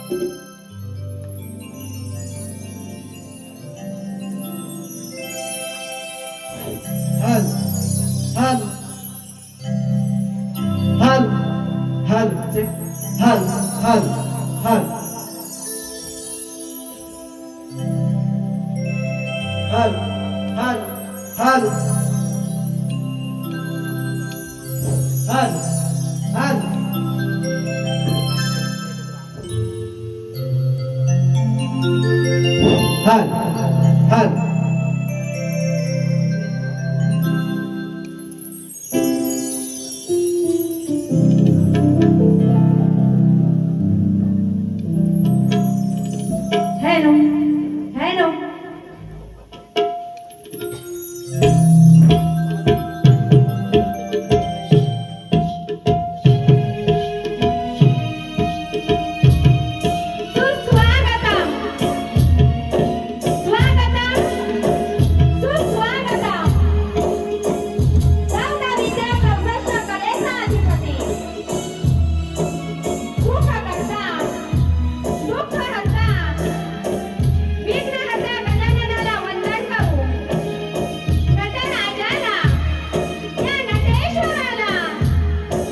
हल हल हल हल हल हल हल हल हल हल हल हल हल हल हॅलो हॅलो सुस्वागतम स्वागतम सुस्वागतम चौदावीच्या चौसष्ट कलेचा अधिपती सुखकर्ता दुःखहर्ता विघ्नहर्ता गजाननाला वंदन करू नटराजाला या नटेश्वराला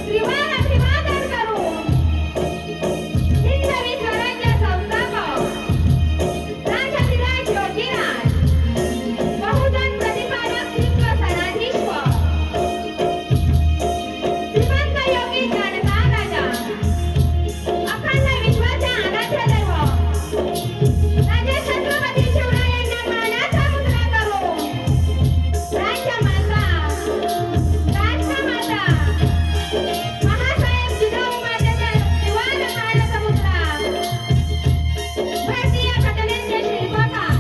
त्रिवार अभिवादन करू हिंदवी स्वराज्य संस्थापक राजाधिराज योगीराज बहुजन प्रतिपादक सिंह सनाधीश्वर श्रीमंत योगी जानता राजा अखंड विश्वाचा आराध्य दैवत राजे छत्रपती शिवरायांना मानाचा मुद्रा करून राज्यमाता राष्ट्रमाता महासाहेब जिजाऊ मातेचा त्रिवार मानाचा मुद्रा भारतीय घटनेचे शिल्पकार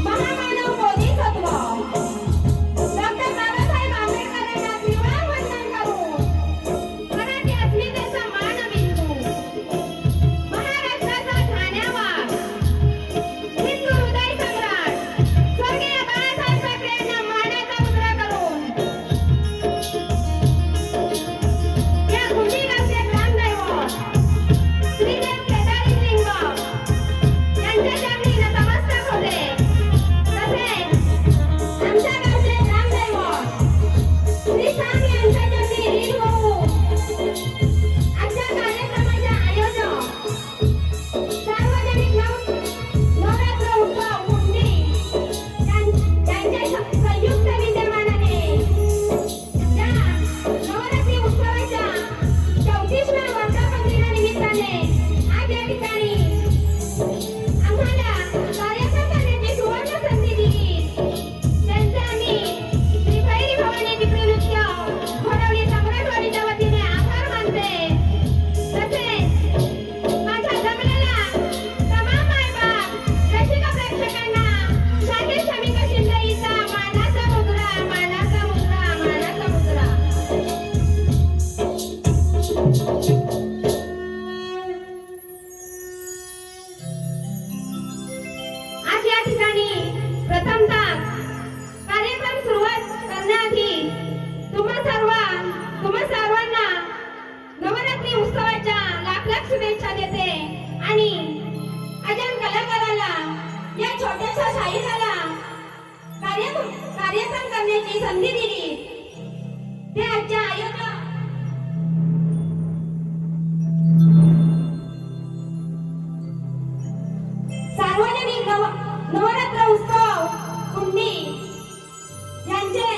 महामानव बोधिसत्व डॉक्टर बाबासाहेब आंबेडकरांना त्रिवार वंदन करून मराठी अस्मितेचा मानबिंदू महाराष्ट्राचा ठाण्यावार हिंदू हृदय सम्राट स्वर्गीय बाळासाहेब ठाकरे यांना मानाचा मुद्रा करून या कुंडीगावचे ग्रामदैवत श्रीदेव केदारी लिंग यांच्या चरणी नतमस्तक होते. तसेच आमच्या गावचे ग्रामदैवत श्री सांग यांच्या चरणी रील होऊ आजच्या कार्यक्रमाचे आयोजक सार्वजनिक नवरात्र उत्सव कुंडी यांच्या संयुक्त विद्यमानाने या नवरात्री उत्सवाच्या 34व्या वर्धापनदिनानिमित्ताने आज या ठिकाणी आम्हाला कार्यक्रम करण्याची सुवर्ण संधी दिली. त्यांचे आम्ही श्री भैरी भवानी टिपरी नृत्य घोडवली सम्राटवाडीच्या वतीने आभार मानते. तसेच माझ्या जमलेल्या तमाम मायबाप रसिक प्रेक्षकांना शाहीर शमिका शिंदेचा मानाचा मुद्रा मानाचा मुद्रा मानाचा मुद्रा. आज या ठिकाणी प्रथमतः कार्यक्रम सुरुवात करण्याआधी तुम्हा सर्वांना नवरात्री उत्सवाच्या लाख लाख शुभेच्छा देते आणि अजय कलाकाराला या छोट्याशा शाहिराला कार्यक्रम करण्याची संधी दिली ते आजच्या आयोजक सार्वजनिक नवरात्र उत्सव कुंडी यांचे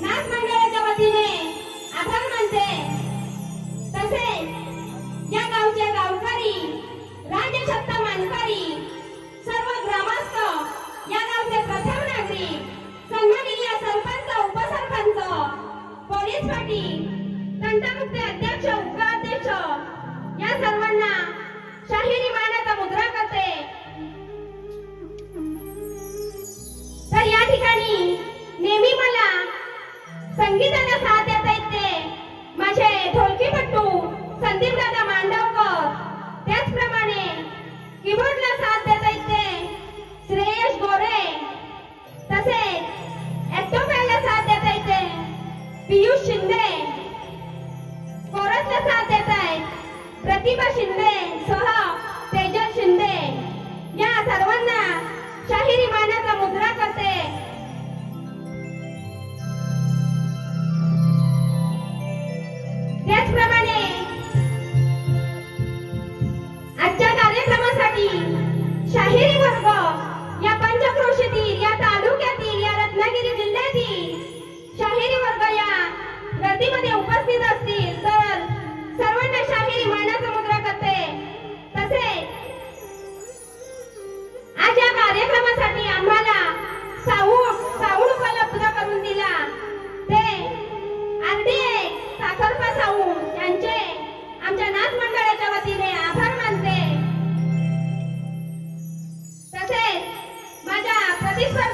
नाच मंडळाच्या वतीने आभार मानते. तसेच या गावचे गावकरी राजछत्ता मानकरी सर्व ग्रामस्थ या गावचे प्रथम नागरिक सन्माननीय सरपंच उपसरपंच पोलीस पाटील तंटमुक्त अध्यक्ष उपाध्यक्ष या सर्वांना शाहिरी मानाचा मुद्रा करते. उपस्थित असतील तर सर्वांना शाहिरी मानाचा मुद्रा करते. तसे आज या कार्यक्रमासाठी आम्हाला साऊंड उपलब्ध करून दिला ते RDA साखरपा साऊंड यांचे आमच्या नाच मंडळाच्या वतीने आभार मानते. तसेच माझ्या प्रतिस्पर्धी